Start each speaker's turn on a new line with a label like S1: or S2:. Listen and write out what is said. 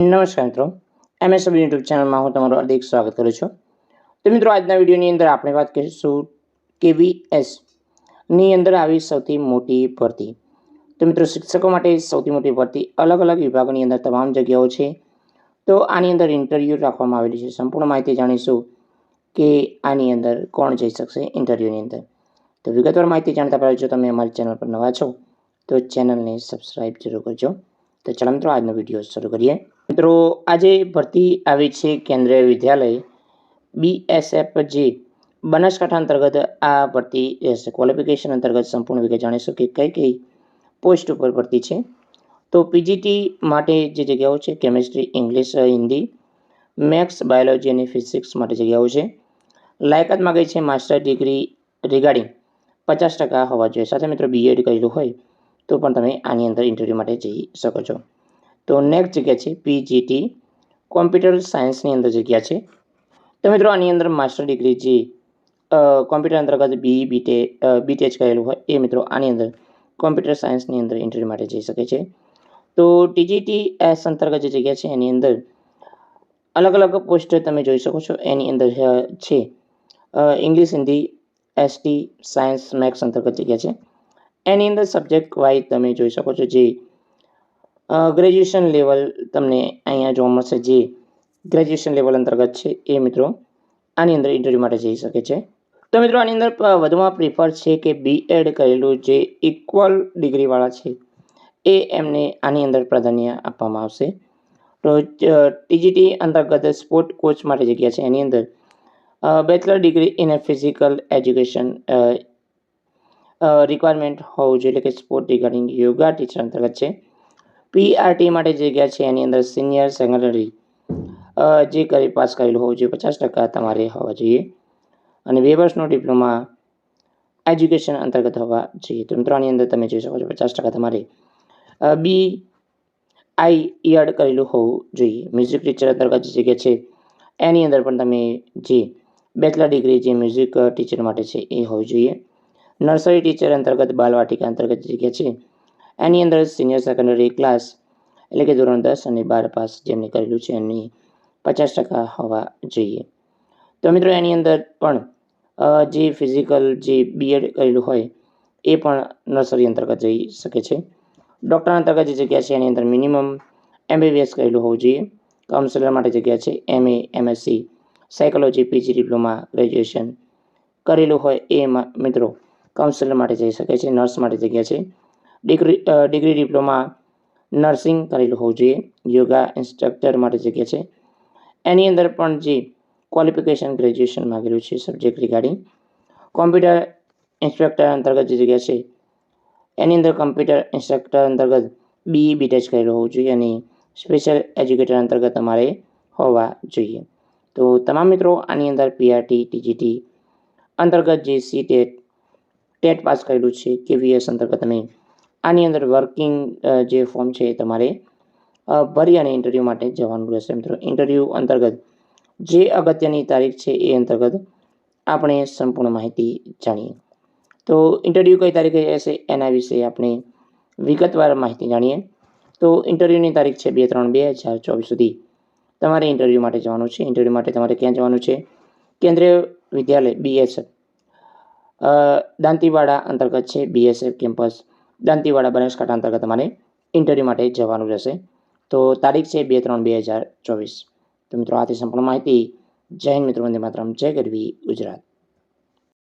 S1: નમસ્કાર મિત્રો, MSW YouTube ચેનલમાં હું તમારું હાર્દિક સ્વાગત કરું છું. તો મિત્રો, આજના વિડીયોની અંદર આપણે વાત કરીશું KVSની અંદર આવી સૌથી મોટી ભરતી. તો મિત્રો, શિક્ષકો માટે સૌથી મોટી ભરતી અલગ અલગ વિભાગોની અંદર તમામ જગ્યાઓ છે. તો આની અંદર ઇન્ટરવ્યૂ રાખવામાં આવેલી છે. સંપૂર્ણ માહિતી જાણીશું કે આની અંદર કોણ જઈ શકશે ઇન્ટરવ્યૂની અંદર. તો વિગતવાર માહિતી જાણતા પહેલાં જો તમે અમારી ચેનલ પર નવા છો તો ચેનલને સબસ્ક્રાઈબ જરૂર કરજો. તો ચાલો મિત્રો, આજનો વિડીયો શરૂ કરીએ. મિત્રો, આજે ભરતી આવી છે કેન્દ્રીય વિદ્યાલય BSF, જે બનાસકાંઠા અંતર્ગત આ ભરતી રહેશે. ક્વોલિફિકેશન અંતર્ગત સંપૂર્ણ વિગત જાણીશું કે કઈ કઈ પોસ્ટ ઉપર ભરતી છે. તો PGT માટે જે જગ્યાઓ છે, chemistry, English, Hindi, maths, biology અને ફિઝિક્સ માટે જગ્યાઓ છે. લાયકાત માગે છે માસ્ટર ડિગ્રી રિગાર્ડિંગ 50% હોવા જોઈએ. સાથે મિત્રો BEd કરેલું હોય તો પણ તમે આની અંદર ઇન્ટરવ્યૂ માટે જઈ શકો છો. તો નેક્સ્ટ જગ્યા છે PGT કોમ્પ્યુટર સાયન્સની અંદર જગ્યા છે. તો મિત્રો, આની અંદર માસ્ટર ડિગ્રી જે કોમ્પ્યુટર અંતર્ગત BTech કરેલું હોય એ મિત્રો આની અંદર કોમ્પ્યુટર સાયન્સની અંદર ઇન્ટરવ્યૂ માટે જઈ શકે છે. તો TGTS અંતર્ગત જે જગ્યા છે એની અંદર અલગ અલગ પોસ્ટ તમે જોઈ શકો છો. એની અંદર છે English, Hindi, ST, science, maths અંતર્ગત જગ્યા છે. એની અંદર સબ્જેક્ટ વાઇઝ તમે જોઈ શકો છો. જે ગ્રેજ્યુએશન લેવલ તમને અહીંયા જોવા મળશે. જે ગ્રેજ્યુએશન લેવલ અંતર્ગત છે એ મિત્રો આની અંદર ઇન્ટરવ્યૂ માટે જઈ શકે છે. તો મિત્રો, આની અંદર વધુમાં પ્રિફર છે કે BEd કરેલું જે ઇક્વલ ડિગ્રીવાળા છે એ એમને આની અંદર પ્રાધાન્ય આપવામાં આવશે. તો TGT અંતર્ગત સ્પોર્ટ કોચ માટે જગ્યા છે. એની અંદર bachelor degree in physical education requirement હોવું જોઈએ, એટલે કે સ્પોર્ટ રિગાર્ડિંગ યોગા ટીચર અંતર્ગત છે. PRT માટે જગ્યા છે એની અંદર સિનિયર સેકન્ડરી જે કરી પાસ કરેલું હોવું જોઈએ, 50% તમારે હોવા જોઈએ, અને 2 વર્ષનો ડિપ્લોમા એજ્યુકેશન અંતર્ગત હોવા જોઈએ. તો મિત્રો, આની અંદર તમે જોઈ શકો છો 50% તમારે BIEd કરેલું હોવું જોઈએ. મ્યુઝિક ટીચર અંતર્ગત જે જગ્યા છે એની અંદર પણ તમે જે બેચલર ડિગ્રી જે મ્યુઝિક ટીચર માટે છે એ હોવી જોઈએ. નર્સરી ટીચર અંતર્ગત બાલવાટિકા અંતર્ગત જગ્યા છે એની અંદર સિનિયર સેકન્ડરી ક્લાસ એટલે કે ધોરણ 10 અને 12 પાસ જેમને કરેલું છે એની 50% હોવા જોઈએ. તો મિત્રો, એની અંદર પણ જે ફિઝિકલ જે BEd કરેલું હોય એ પણ નર્સરી અંતર્ગત જઈ શકે છે. ડૉક્ટર અંતર્ગત જે જગ્યા છે એની અંદર મિનિમમ MBBS કરેલું હોવું જોઈએ. કાઉન્સિલર માટે જગ્યા છે MA, MSc, psychology, PG diploma, graduation કરેલું હોય એ મિત્રો કાઉન્સિલર માટે જઈ શકે છે. નર્સ માટે જગ્યા છે ડિગ્રી ડિપ્લોમા નર્સિંગ કરેલું હોવું જોઈએ. યોગા ઇન્સ્ટ્રક્ટર માટે જગ્યા છે. એની અંદર પણ જે ક્વોલિફિકેશન ગ્રેજ્યુએશન માગેલું છે સબ્જેક્ટ રિગાર્ડિંગ. કોમ્પ્યુટર ઇન્સ્ટ્રક્ટર અંતર્ગત જે જગ્યા છે એની અંદર કમ્પ્યુટર ઇન્સ્ટ્રક્ટર અંતર્ગત BTech કરેલું હોવું જોઈએ અને સ્પેશિયલ એજ્યુકેટર અંતર્ગત તમારે હોવા જોઈએ. તો તમામ મિત્રો આની અંદર PRT, TGT અંતર્ગત જે ટેટ પાસ કરેલું છે KVS અંતર્ગત તમે આની અંદર વર્કિંગ જે ફોર્મ છે એ તમારે ભરી અને ઇન્ટરવ્યૂ માટે જવાનું રહેશે. મિત્રો, ઇન્ટરવ્યૂ અંતર્ગત જે અગત્યની તારીખ છે એ અંતર્ગત આપણે સંપૂર્ણ માહિતી જાણીએ. તો ઇન્ટરવ્યૂ કઈ તારીખે રહેશે એના વિશે આપણે વિગતવાર માહિતી જાણીએ. તો ઇન્ટરવ્યૂની તારીખ છે 2/3/2024 સુધી તમારે ઇન્ટરવ્યૂ માટે જવાનું છે. ઇન્ટરવ્યૂ માટે તમારે ક્યાં જવાનું છે? કેન્દ્રીય વિદ્યાલય BSF દાંતીવાડા અંતર્ગત છે. BSF કેમ્પસ દાંતીવાડા, બનાસકાંઠા અંતર્ગત તમારે ઇન્ટરવ્યૂ માટે જવાનું રહેશે. તો તારીખ છે 2/3/2024. તો મિત્રો, આથી સંપૂર્ણ માહિતી. જય હિન્દ મિત્રો, વંદે માતરમ, જય ગરવી ગુજરાત.